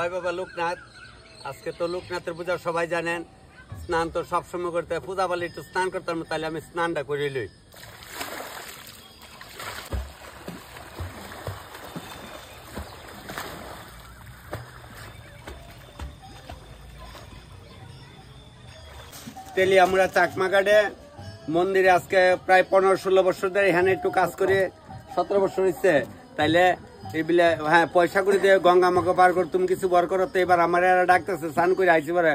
জয় বাবা লোকনাথ। আজকে তো লোকনাথের পূজা সবাই জানেন, স্নান তো সবসময় করতে হয়, পূজা বলে একটু স্নান করতাম, তাহলে আমি স্নানটা করে লই। তেলি আমরা চাকমাঘাটে মন্দিরে আজকে প্রায় 15-16 বছর ধরে এখানে একটু কাজ করে 17 বছর হচ্ছে। তাইলে এইবিলে হ্যাঁ পয়সা করে দিয়ে গঙ্গা আমাকে পার কর, তুমি কিছু বর করো। তো এবার আমার এরা ডাকতেছে স্নান করে আইসি পরে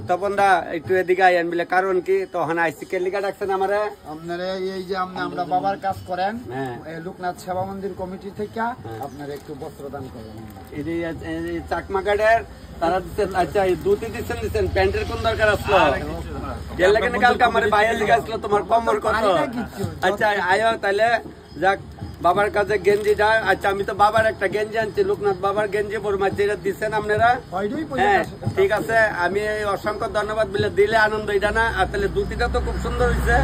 তপন দা একটু এদিকে আইন বলে, কারণ কি তখন আইসি কেলিকা ডাকছেন আমারে। আপনারা এই যে আমরা বাবার কাজ করেন লোকনাথ সেবা মন্দির কমিটি থেকে আপনারা একটু বস্ত্র দান করেন। এই চাকমাঘাটের তারা দিচ্ছেন। আচ্ছা দুটি দিচ্ছেন, প্যান্টের কোন দরকার আসলো? কালকে আমার বাইরের দিকে আসলো, তোমার কমর কত? আচ্ছা আয়ো তাহলে যাক বাবার কাছে গেঞ্জিটা। আচ্ছা আমি তো বাবার একটা গেঞ্জি আনছি, লোকনাথ বাবার গেঞ্জি পরমা, যেটা দিচ্ছেন আপনারা। হ্যাঁ ঠিক আছে, আমি অসংখ্য ধন্যবাদ বলে দিলে আনন্দ এটা না। আর তাহলে দুটিটা তো খুব সুন্দর হয়েছে,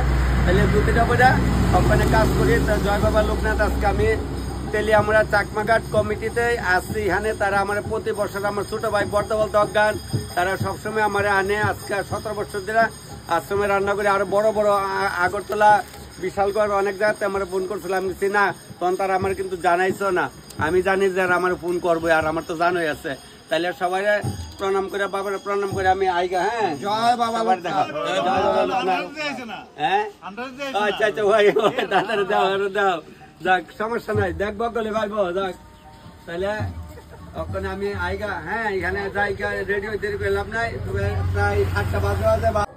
তাহলে দুটিটা বোঝা কোম্পানি কাজ করি। জয় বাবা লোকনাথ। আজকে আমি তেলি আমরা চাকমাঘাট কমিটিতে আসছি এখানে। তারা আমার প্রতি বছর আমার ছোট ভাই বর্দা বলতে অজ্ঞান, তারা সবসময় আমার আনে। আজকে 17 বছর ধরে আশ্রমে রান্না করে। আরো বড় বড় আগরতলা বিশালগড় অনেক জায়গাতে আমার ফোন করছিল, আমি না তখন তারা আমার কিন্তু জানাইছো না। আমি জানি যে আমার ফোন করবো, আর আমার তো জানোই আছে। তাহলে সবাই প্রণাম করে বাবার প্রণাম করে আমি আইগা। হ্যাঁ জয় বাবা দেখো হ্যাঁ আচ্ছা আচ্ছা ভাই দাদারে দাও আরো দাও। যাক সমস্যা নাই, দেখবো গলে ভাইবো যাক। তাহলে ওখানে আমি আইগা। হ্যাঁ এখানে যাইগা রেডি হইতে লাভ নাই, প্রায় 7টা বাজে বাজে।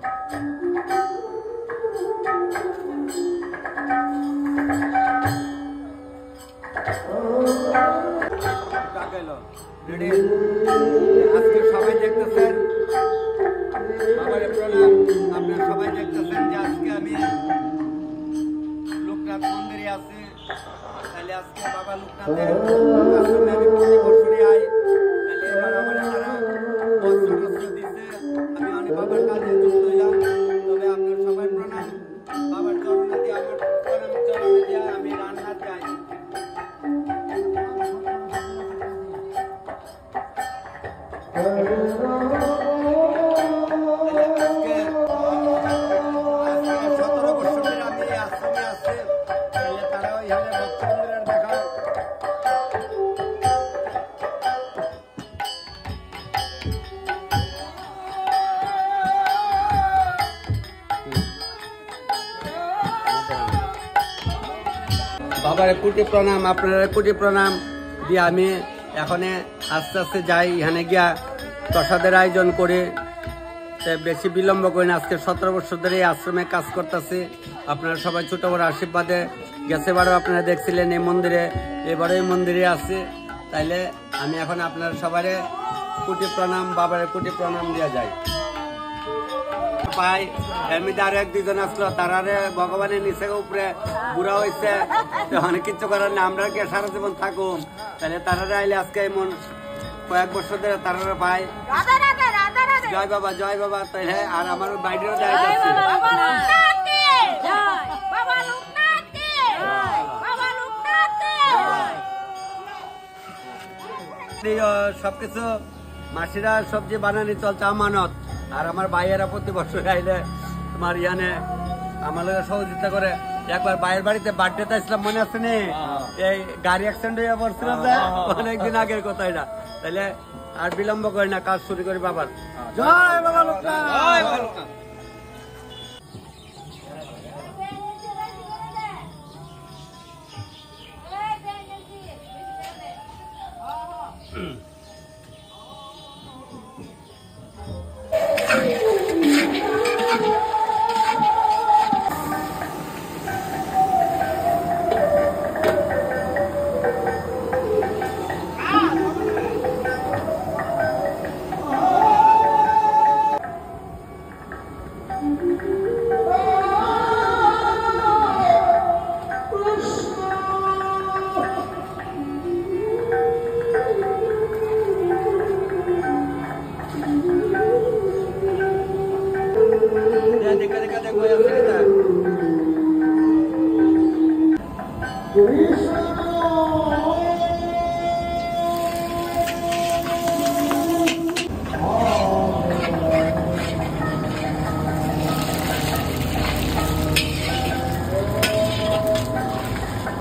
আজকে সবাই দেখতেছেন বাবার প্রণাম, আপনারা সবাই দেখতেছেন যে আজকে আমি লোকনাথ মন্দিরে আছি। তাহলে আজকে বাবা লোকনাথের আশ্রমে আমি প্রতি বছরই আই। তাহলে এবার আমার তারা বস্ত্র দিচ্ছে, আমি অনেক বাবার কাজে যুক্ত হইলাম। তবে আপনার সবাই প্রণাম, বাবার চরণে দিয়ে আমার প্রণাম চরণে দিয়ে আমি রান্না যাই। বাবার কোটি প্রণাম, আপনারা কোটি প্রণাম দিয়ে আমি এখন আস্তে আস্তে যাই। এখানে গিয়া প্রসাদের আয়োজন করে বেশি বিলম্ব করি না। আজকে 17 বছর ধরে এই আশ্রমে কাজ করতেছি। আপনারা সবাই ছোট বড় আশীর্বাদে গেছে বারো আপনারা দেখছিলেন এই মন্দিরে, এবারও এই মন্দিরে আসছে। তাইলে আমি এখন আপনারা সবাই কোটি প্রণাম, বাবার কোটি প্রণাম দিয়ে যাই। পাই এমনিতে আরো 1-2 জন আসলো, তারারে ভগবানের নিচে উপরে বুড়া হয়েছে, অনেক কিছু করার না। আমরা কি সারা জীবন থাকুম? তাহলে তারারে আইলে আজকে এমন কয়েক বছর ধরে তারারে পাই। জয় বাবা জয় বাবা। তাইলে আর আমার বাইরেও যায় সবকিছু মাসিরা সবজি বানানি চলছে আমানত। আর আমার ভাইয়েরা প্রতি বছর আইলে তোমার ইয়ানে আমার লোক সহযোগিতা করে। একবার ভাইয়ের বাড়িতে বার্থডেতে আসলাম, মনে আছে নি? এই গাড়ি অ্যাক্সিডেন্ট হয়ে পড়ছিল অনেকদিন আগের কথা এটা। তাহলে আর বিলম্ব করে না, কাজ শুরু করি বাবার। জয় বাবা লোকনাথ। জয় বাবা লোকনাথ।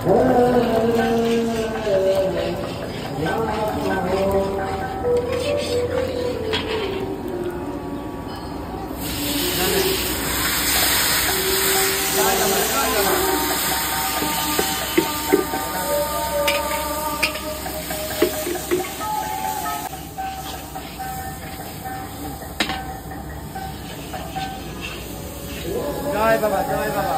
জয় বাবা, জয় বাবা।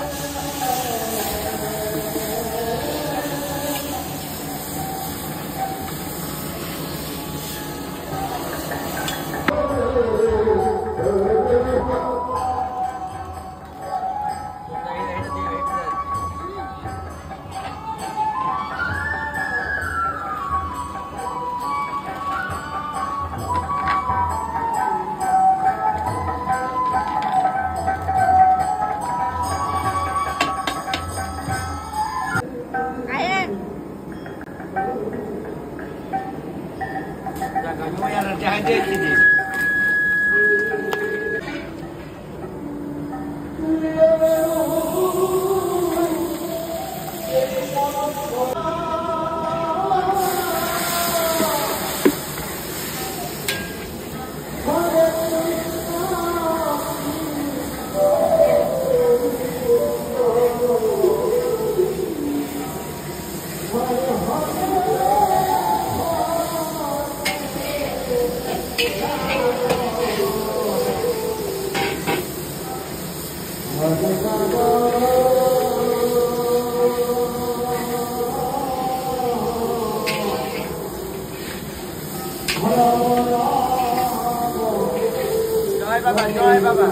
জয় বাবা, জয় বাবা।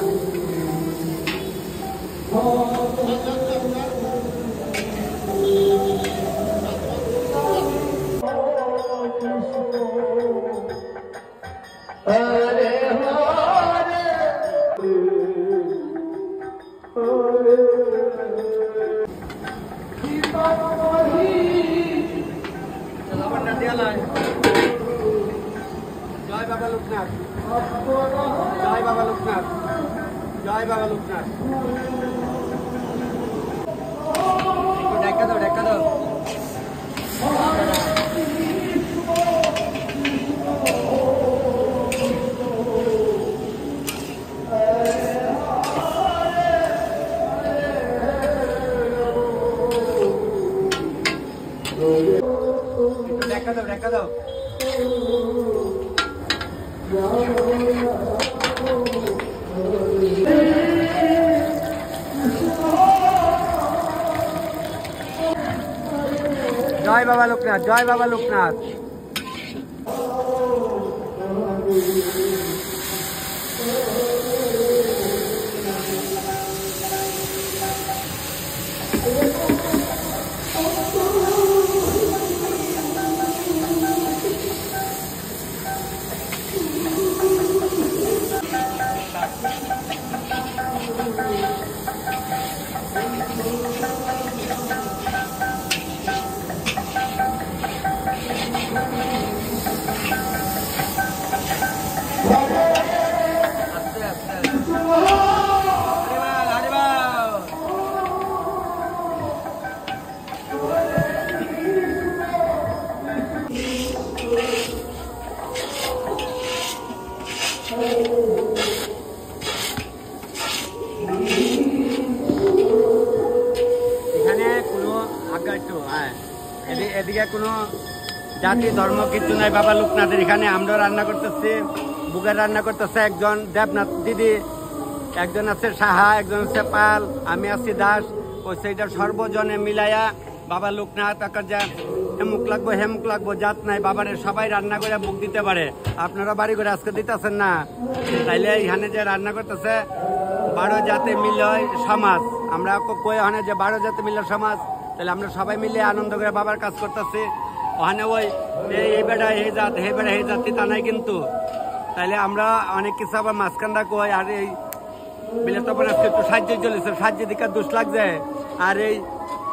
জয় বাবা লোকনাথ, জয় বাবা লোকনাথ, জয় বাবা লোকনাথ। দেখা দাও, দেখা দাও। দেখা দাও, দেখা দাও। জয় বাবা লোকনাথ, জয় বাবা লোকনাথ। এখানে কোনো এদিকে কোনো জাতি ধর্ম কিছু নাই বাবা লোকনাথের। এখানে আমরা রান্না করতেছি, বুকের রান্না করতেছে একজন দেবনাথ দিদি, একজন আছে সাহা, একজন আছে পাল, আমি আছি দাস। ও সেইটা সর্বজনে মিলাইয়া বাবা লোকনাথ আকার যা হেমুক লাগবো জাত নাই বাবারে সবাই রান্না করে বুক দিতে পারে। আপনারা বাড়ি করে আজকে দিতেছেন না, তাইলে এখানে যে রান্না করতেছে 12 জাতি মিলয় সমাজ। আমরা কই ওখানে যে 12 জাতি মিলয় সমাজ, তাহলে আমরা সবাই মিলে আনন্দ করে বাবার কাজ করতেছি। ওখানে ওই এই বেড়া এই জাত, হে বেড়া এই জাতি তা নাই কিন্তু। তাইলে আমরা অনেক কিছু আবার মাঝখানটা কই। আর এই বিলে তখন আজকে একটু সাহায্য চলেছে, সাহায্য দিকে দুষ লাগছে। আর এই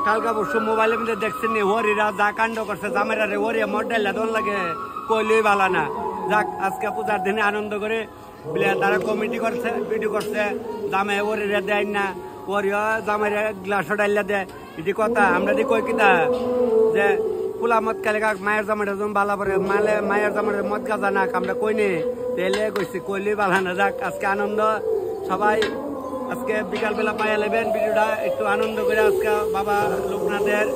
কালকা পরশু মোবাইলের মধ্যে দেখছেন হরিরা যা কাণ্ড করছে, জামেরা রে হরিয়া মডেল দন লাগে কইলেই ভালো না। যাক আজকে পূজার দিনে আনন্দ করে বিলে তারা কমিটি করছে, ভিডিও করছে, জামে হরিরা দেয় না, ওরিয়া জামেরা গ্লাসও ডাইলা দেয়। এটি কথা আমরা দি কই কিতা যে পোলা মদ খালে মায়ের জামাটা যখন বালা পরে মায়ের জামাটা মদ গাজা না আমরা কই নি তেলে কইছি কইলি বালা না যাক আজকে আনন্দ সবাই আজকে বিকালবেলা পাইয়া নেবেন ভিডিওটা একটু আনন্দ করে আজকে বাবা লোকনাথের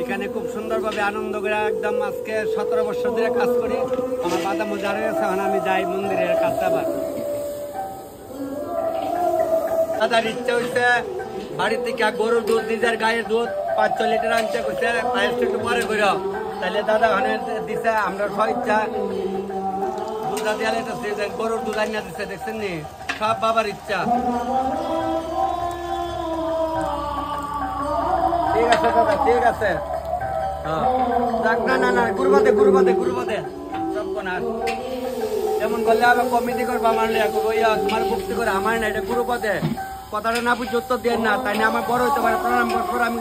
এখানে খুব সুন্দরভাবে আনন্দ করে একদম আজকে 17 বছর ধরে কাজ করি আমার বাধা মজা হয়ে গেছে এখন আমি যাই মন্দিরের কাছে আবার দাদার ইচ্ছা হচ্ছে বাড়ি থেকে গরুর দুধ নিজের গায়ের দুধ 5-6 লিটার আনতে করছে একটু পরে করে তাহলে দাদা ওখানে দিছে আমরা সব ইচ্ছা দুধ দিয়ে গরুর দুধ আনিয়া দিচ্ছে দেখছেন নি সব বাবার ইচ্ছা ঠিক আছে দাদা ঠিক আছে না গুরুবাদে সব কোন যেমন বললে আবার কমিটি করবো আমার তোমার মুক্তি করে আমার না এটা গুরুপদে কথাটা না বুঝে উত্তর দেন না তাই না আমার বড় হইতে পারে প্রণাম করবো আমি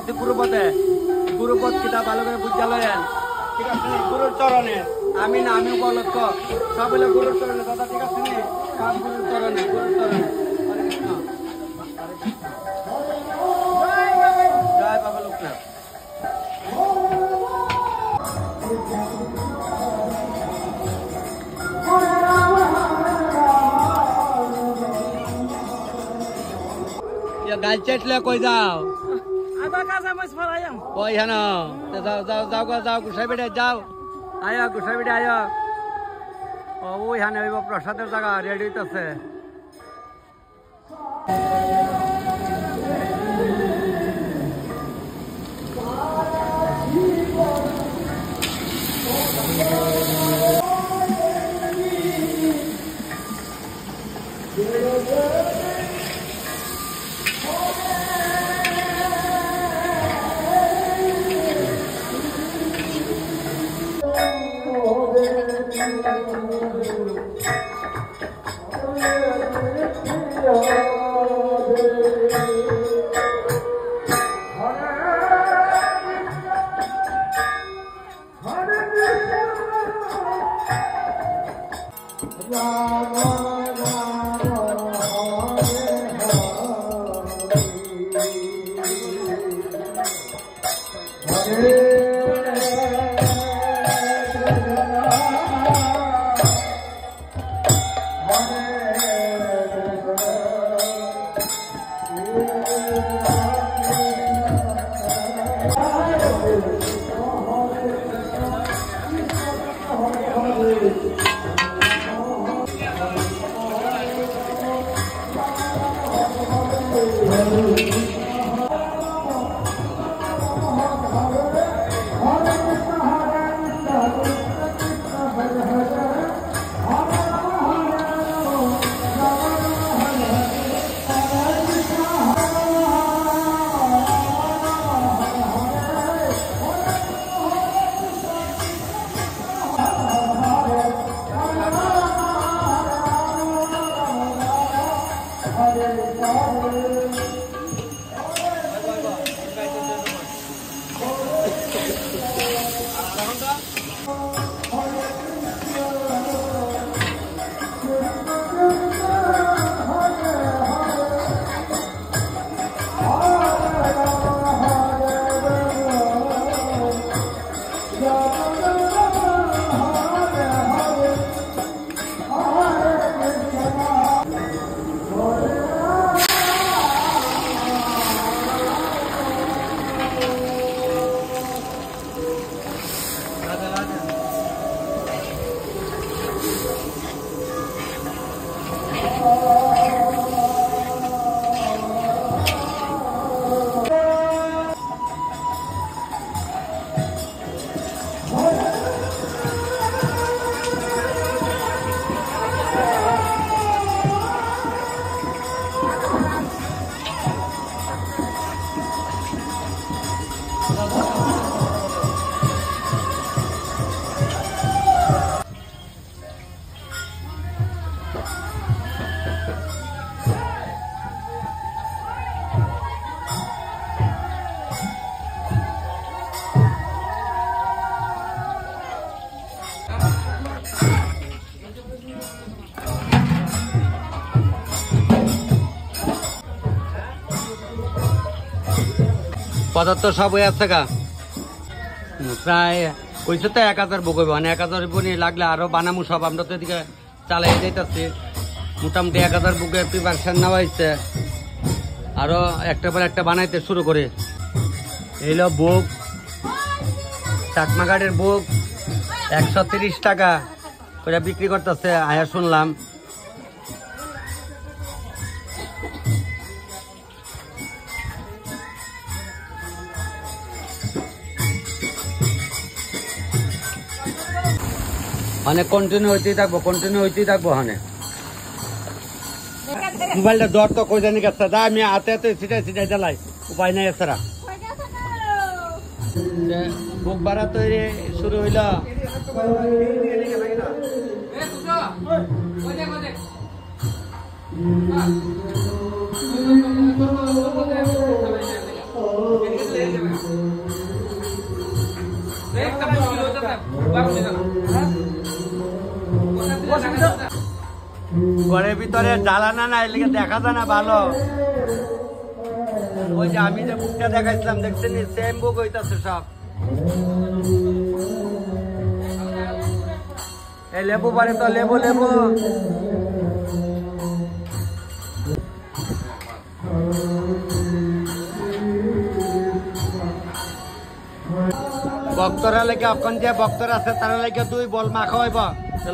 গুরুপদ কিতা ভালো করে বুঝা লয়েন ঠিক আছে গুরুর চরণে আমি না আমি উপলক্ষ সব হলে গুরুর চরণে দাদা ঠিক আছে নি সব গুরুর চরণে জয় বাবা লোকনাথ গাল চেটলে কই যাও কই হ্যাঁ যাও গুসাই বেড়ে যাও আয়া গুসাই বেড়ে আয়া ওই হ্যাঁ প্রসাদের জায়গা রেডি হইতেছে পদার্থ সব হয়ে আসছে গা প্রায় ওইসব তো 1000 বুক হইব মানে 1000 বনি লাগলে আরো বানামু সব আমরা তো এদিকে চালাই যাইতেছি মোটামুটি 1000 বুকে প্রিপারেশন নেওয়া হয়েছে আরো একটা পর একটা বানাইতে শুরু করে এইলো বুক চাকমা গাড়ির বুক 130 টাকা করে বিক্রি করতেছে আয়া শুনলাম মানে কন্টিনিউ হইতেই থাকবো মানে মোবাইলটা দর তো কই জানি গেছে দা আমি হাতে হাতে সিটাই জ্বালাই উপায় নাই এছাড়া বুক বাড়া তৈরি শুরু হইল ঘরের ভিতরে জ্বালানা না এদিকে দেখা যায় না ভালো ওই যে আমি যে বুকটা দেখাইছিলাম দেখছেন সেম বুক হইতাছে সব এই লেবু পারে তো লেবু ভক্তরা লেগে এখন যে ভক্তরা আছে তারা লেগে 2 বল মাখা হইব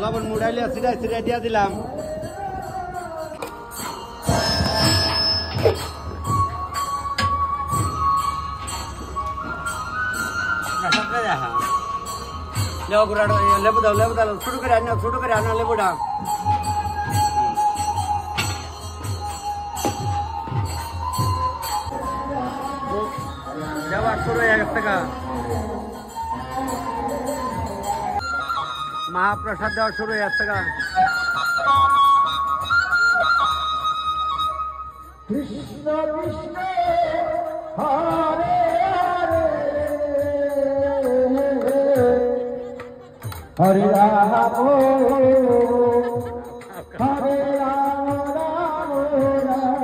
লবণ মুড়াইলে সিরাই দিয়া দিলাম লেবু দাও ছোট করে আনো লেবুটা দেওয়া শুরু হয়ে গেছে মহাপ্রসাদ দেওয়া শুরু হয়ে যাচ্ছে কৃষ্ণ কৃষ্ণ হরে হরে রাম হরে রাম রাম হরে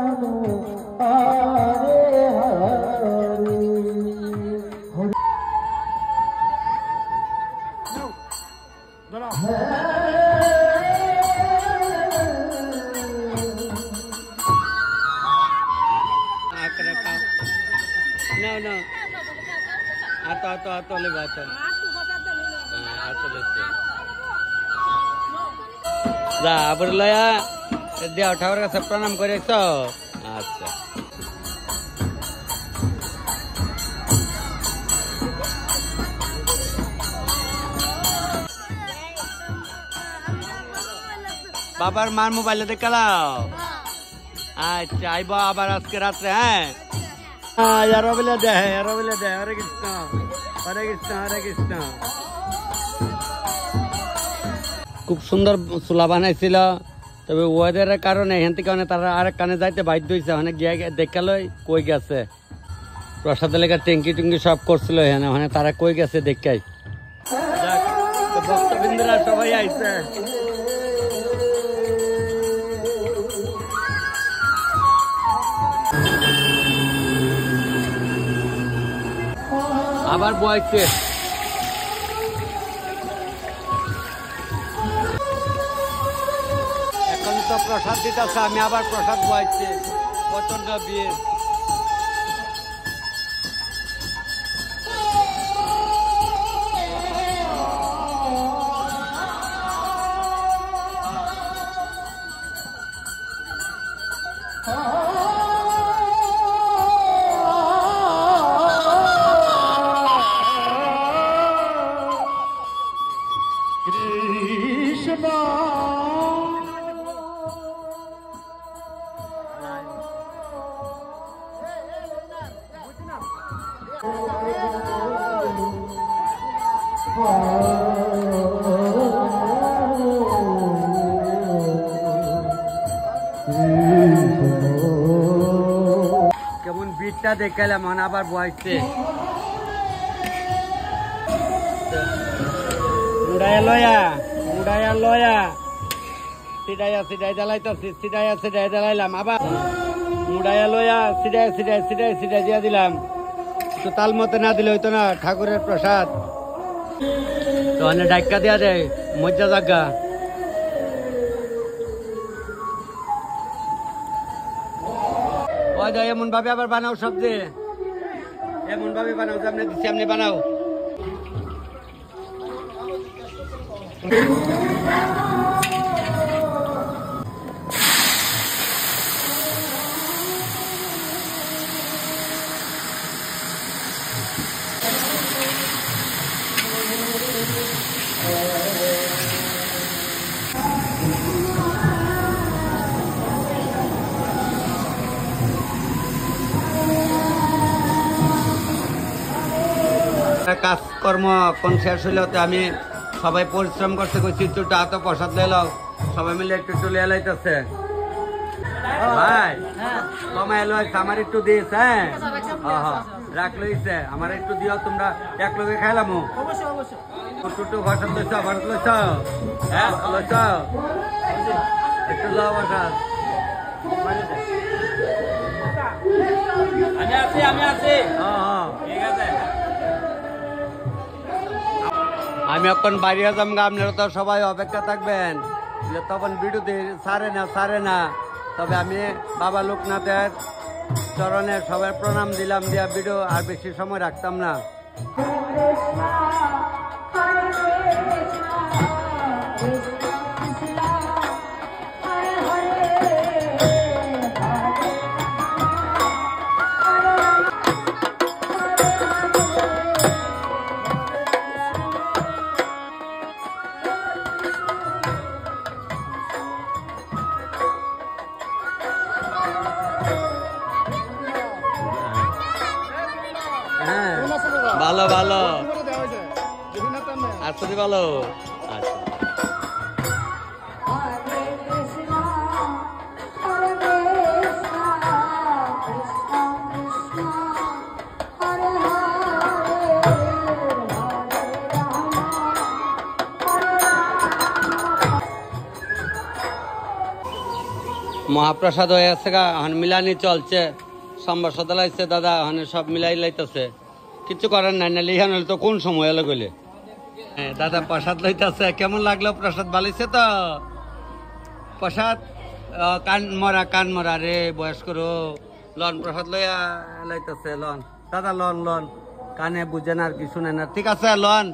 No. Ato le bato. Ato leste. যা আবার লয়া দেও ঠাকুরের কাছে প্রণাম করেছ আচ্ছা বাবার মার মোবাইলে দেখালাও আচ্ছা আইব আবার আজকে রাত্রে হ্যাঁ यारो बोले दे हरे कृष्ण খুব সুন্দর চুলা বানাইছিল তবে ওয়েদারের কারণে এখান থেকে তারা আরেক কানে যাইতে বাধ্য হয়েছে মানে গিয়ে দেখালই কই গেছে প্রসাদ লেগে ট্যাঙ্কি টুঙ্কি সব করছিল এখানে মানে তারা কই গেছে দেখাই ভক্তবৃন্দরা সবাই আইছে আবার বয়সে এখন তো প্রসাদ দিতেছে আমি আবার প্রসাদ বয়সে প্রচন্ড বিয়ে কেমন বিটটা দেখালাম মনে আবার বয়সে উড়াইয়া লয়া সিডাই জ্বালাইলাম আবার উড়াইয়া লয়া সিডাই দিয়া দিলাম তো তাল মতে না দিলে হইতো না, ঠাকুরের প্রসাদ তো অনেক ডাক্কা দেওয়া দেয় মজ্জা জাগা। এমন ভাবে আবার বানাও সবজি, এমন ভাবে বানাও সামনে দিচ্ছি, সামনে বানাও। কাজকর্ম কোন শেষ হইল, তো আমি সবাই পরিশ্রম করতে করছি, একটু তো প্রসাদ লেলো, সবাই মিলে একটু চলে এলাইতেছে ভাই কমাই এলো, আমার একটু দিস। হ্যাঁ রাখলো আমার একটু দিও, তোমরা এক লোকে খাইলাম একটু প্রসাদ লইছ, ভারত লইছ, হ্যাঁ লইছ একটু যাও প্রসাদ। আমি আছি ঠিক আছে। আমি এখন বাড়িয়ে যাম, আপনারা তো সবাই অপেক্ষা থাকবেন, তখন ভিডিওতে সারে না। তবে আমি বাবা লোকনাথের চরণে সবাই প্রণাম দিলাম, দিয়া ভিডিও আর বেশি সময় রাখতাম না। ভালো ভালো আসলে ভালো। আচ্ছা মহাপ্রসাদ হয়ে আছে গা, এখন মিলানি চলছে, সম্বার সদালাইছে দাদা, এখন সব মিলাই লাইতেছে, কিছু করার নাই, না লিখান হলে তো কোন সময় এলো গেলে। হ্যাঁ দাদা প্রসাদ লইতেছে, কেমন লাগলো প্রসাদ? ভালোইছে তো প্রসাদ? কান মরা রে বয়স করো, লন প্রসাদ লইয়া লাইতেছে, লন দাদা লন কানে বুঝে না আর কি শুনে না, ঠিক আছে লন।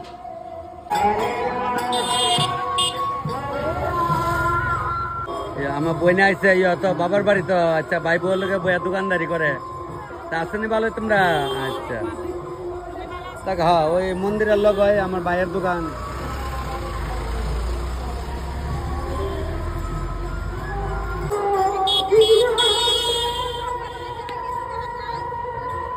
আমার বইনে আইসে তো বাবার বাড়ি তো, আচ্ছা ভাই বউর লোকে বইয়া দোকানদারি করে, তা আসেনি ভালো তোমরা? আচ্ছা হ্যাঁ ওই মন্দিরের লোক হয় আমার ভাইয়ের দোকান।